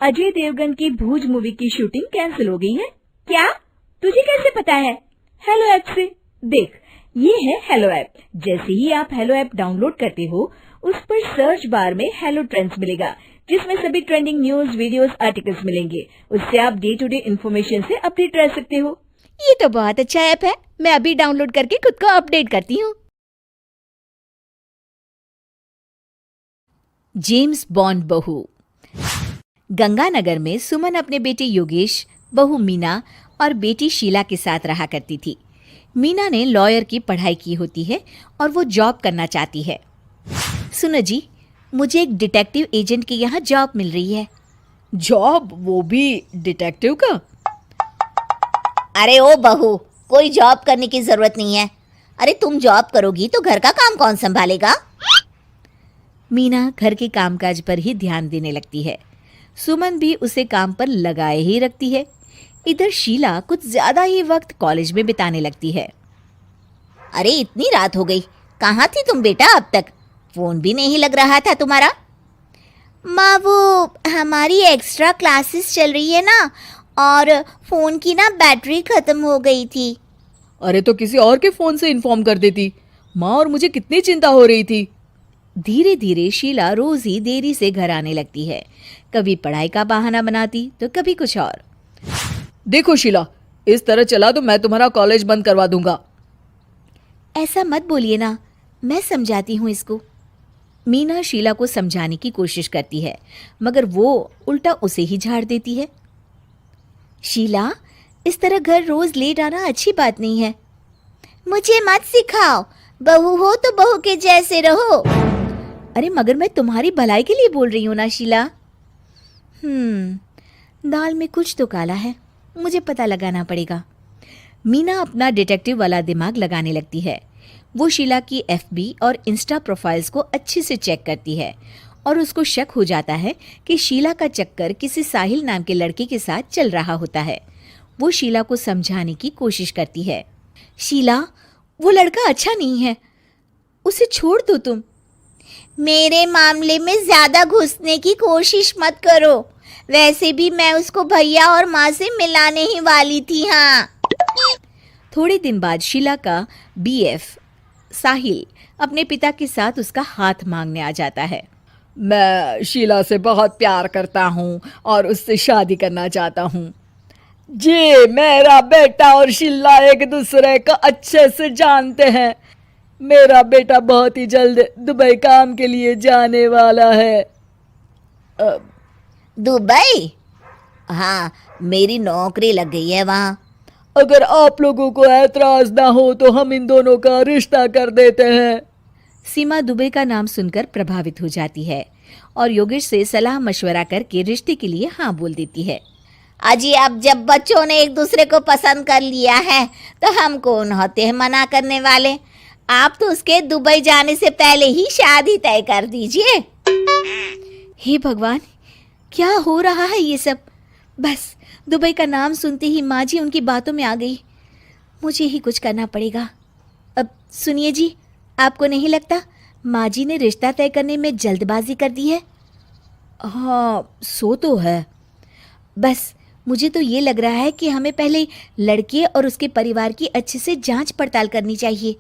अजय देवगन की भूज मूवी की shooting cancel हो गई है। क्या? तुझे कैसे पता है? हेलो ऐप से देख, ये है हेलो ऐप। जैसे ही आप हेलो ऐप डाउनलोड करते हो, उस पर सर्च बार में हेलो ट्रेंड्स मिलेगा, जिसमें सभी ट्रेंडिंग न्यूज, वीडियोस, आर्टिकल्स मिलेंगे। उससे आप डे टू डे इन्फॉर्मेशन से अपडेट रह सकते हो। ये तो बहुत अच्छा ऐप है, मैं अभी डाउनलोड करके खुद को अपडेट करती हूँ। जेम्स बॉन्ड बहू। गंगानगर में सुमन अपने बेटे योगेश, बहू मीना और बेटी शीला के साथ रहा करती थी। मीना ने लॉयर की पढ़ाई की होती है और वो जॉब करना चाहती है। सुनो जी, मुझे एक डिटेक्टिव एजेंट के यहाँ जॉब मिल रही है। जॉब? वो भी डिटेक्टिव का? अरे ओ बहू, कोई जॉब करने की जरूरत नहीं है। अरे तुम जॉब करोगी तो घर का काम कौन संभालेगा? मीना घर के कामकाज पर ही ध्यान देने लगती है। सुमन भी उसे काम पर लगाए ही रखती है। इधर शीला कुछ ज्यादा ही वक्त कॉलेज में बिताने लगती है। अरे इतनी रात हो गई, कहाँ थी तुम बेटा अब तक? फोन भी नहीं लग रहा था तुम्हारा। माँ, वो हमारी एक्स्ट्रा क्लासेस चल रही है ना, और फोन की ना बैटरी खत्म हो गई थी। अरे तो किसी और के फोन से इन्फॉर्म कर देती माँ, और मुझे कितनी चिंता हो रही थी। धीरे धीरे शीला रोज ही देरी से घर आने लगती है। कभी पढ़ाई का बहाना बनाती तो कभी कुछ और। देखो शीला, इस तरह चला तो मैं तुम्हारा कॉलेज बंद करवा दूंगा। ऐसा मत बोलिए ना, मैं समझाती हूँ इसको। मीना शीला को समझाने की कोशिश करती है, मगर वो उल्टा उसे ही झाड़ देती है। शीला, इस तरह घर रोज लेट आना अच्छी बात नहीं है। मुझे मत सिखाओ, बहू हो तो बहू के जैसे रहो। अरे मगर मैं तुम्हारी भलाई के लिए बोल रही हूँ ना शीला। दाल में कुछ तो काला है, मुझे पता लगाना पड़ेगा। मीना अपना डिटेक्टिव वाला दिमाग लगाने लगती है। वो शीला की एफबी और इंस्टा प्रोफाइल्स को अच्छे से चेक करती है और उसको शक हो जाता है कि शीला का चक्कर किसी साहिल नाम के लड़के के साथ चल रहा होता है। वो शीला को समझाने की कोशिश करती है। शीला, वो लड़का अच्छा नहीं है, उसे छोड़ दो तुम। मेरे मामले में ज्यादा घुसने की कोशिश मत करो, वैसे भी मैं उसको भैया और माँ से मिलाने ही वाली थी। हाँ। थोड़े दिन बाद शीला का बीएफ साहिल अपने पिता के साथ उसका हाथ मांगने आ जाता है। मैं शीला से बहुत प्यार करता हूँ और उससे शादी करना चाहता हूँ। जी, मेरा बेटा और शीला एक दूसरे को अच्छे से जानते हैं। मेरा बेटा बहुत ही जल्द दुबई काम के लिए जाने वाला है। दुबई? हाँ, मेरी नौकरी लग गई है वहाँ। अगर आप लोगों को ऐतराज ना हो तो हम इन दोनों का रिश्ता कर देते हैं। सीमा दुबई का नाम सुनकर प्रभावित हो जाती है और योगेश से सलाह मशवरा करके रिश्ते के लिए हाँ बोल देती है। अजी, अब जब बच्चों ने एक दूसरे को पसंद कर लिया है तो हम कौन होते हैं मना करने वाले। आप तो उसके दुबई जाने से पहले ही शादी तय कर दीजिए। हे भगवान, क्या हो रहा है ये सब? बस दुबई का नाम सुनते ही माँ जी उनकी बातों में आ गई। मुझे ही कुछ करना पड़ेगा। अब सुनिए जी, आपको नहीं लगता माँ जी ने रिश्ता तय करने में जल्दबाजी कर दी है? हाँ, सो तो है। बस मुझे तो ये लग रहा है कि हमें पहले लड़के और उसके परिवार की अच्छे से जांच पड़ताल करनी चाहिए।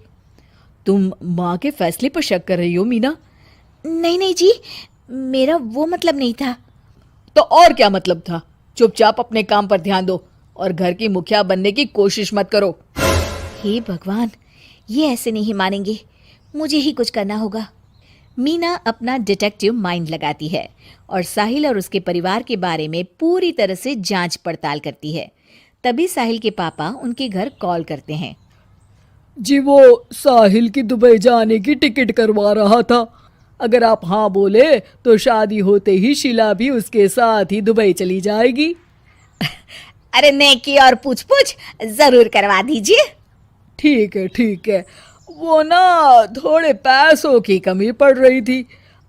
तुम माँ के फैसले पर शक कर रही हो मीना? नहीं नहीं जी, मेरा वो मतलब नहीं था। तो और क्या मतलब था? चुपचाप अपने काम पर ध्यान दो और घर की मुखिया बनने की कोशिश मत करो। हे भगवान, ये ऐसे नहीं मानेंगे, मुझे ही कुछ करना होगा। मीना अपना डिटेक्टिव माइंड लगाती है और साहिल और उसके परिवार के बारे में पूरी तरह से जांच पड़ताल करती है। तभी साहिल के पापा उनके घर कॉल करते हैं। जी, वो साहिल की दुबई जाने की टिकट करवा रहा था। अगर आप हाँ बोले तो शादी होते ही शीला भी उसके साथ ही दुबई चली जाएगी। अरे नेकी और पूछ पूछ जरूर करवा दीजिए। ठीक है, ठीक है। वो ना थोड़े पैसों की कमी पड़ रही थी।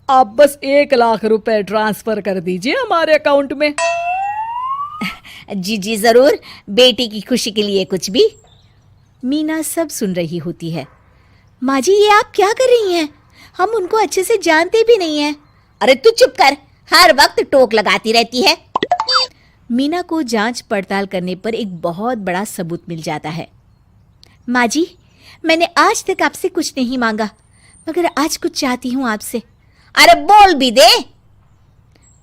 आप बस 1 लाख रुपए ट्रांसफर कर दीजिए हमारे अकाउंट में। जी जी जरूर, बेटी की खुशी के लिए कुछ भी। मीना सब सुन रही होती है। माँ जी, ये आप क्या कर रही हैं? हम उनको अच्छे से जानते भी नहीं हैं। अरे तू चुप कर, हर वक्त टोक लगाती रहती है। मीना को जांच पड़ताल करने पर एक बहुत बड़ा सबूत मिल जाता है। माँ जी, मैंने आज तक आपसे कुछ नहीं मांगा, मगर आज कुछ चाहती हूँ आपसे। अरे बोल भी दे।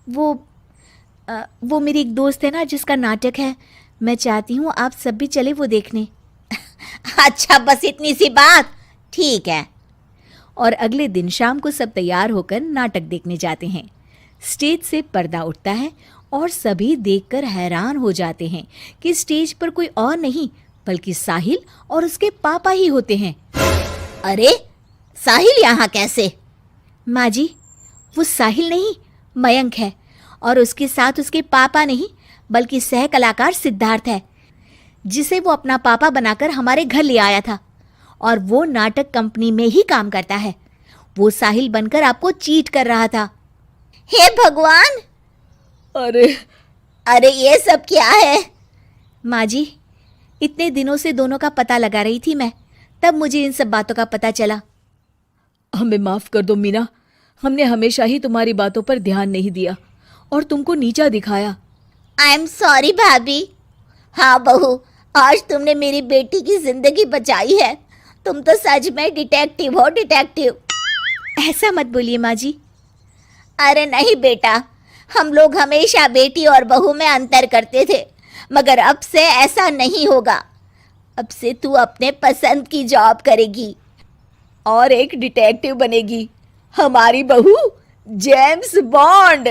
वो मेरी एक दोस्त है ना, जिसका नाटक है, मैं चाहती हूँ आप सब भी चले वो देखने। अच्छा, बस इतनी सी बात, ठीक है। और अगले दिन शाम को सब तैयार होकर नाटक देखने जाते हैं। स्टेज से पर्दा उठता है और सभी देखकर हैरान हो जाते हैं कि स्टेज पर कोई और नहीं बल्कि साहिल और उसके पापा ही होते हैं। अरे साहिल यहाँ कैसे? माँ जी, वो साहिल नहीं, मयंक है, और उसके साथ उसके पापा नहीं बल्कि सह कलाकार सिद्धार्थ है, जिसे वो अपना पापा बनाकर हमारे घर ले आया था, और वो नाटक कंपनी में ही काम करता है। वो साहिल बनकर आपको चीट कर रहा था। हे भगवान, अरे ये सब क्या है? माँ जी, इतने दिनों से दोनों का पता लगा रही थी मैं, तब मुझे इन सब बातों का पता चला। हमें माफ कर दो मीना, हमने हमेशा ही तुम्हारी बातों पर ध्यान नहीं दिया और तुमको नीचा दिखाया। आई एम सॉरी भाभी। हाँ बहू, आज तुमने मेरी बेटी की जिंदगी बचाई है। तुम तो सच में डिटेक्टिव हो, डिटेक्टिव। ऐसा मत बोलिए माँ जी। अरे नहीं बेटा, हम लोग हमेशा बेटी और बहू में अंतर करते थे, मगर अब से ऐसा नहीं होगा। अब से तू अपने पसंद की जॉब करेगी और एक डिटेक्टिव बनेगी, हमारी बहू जेम्स बॉन्ड।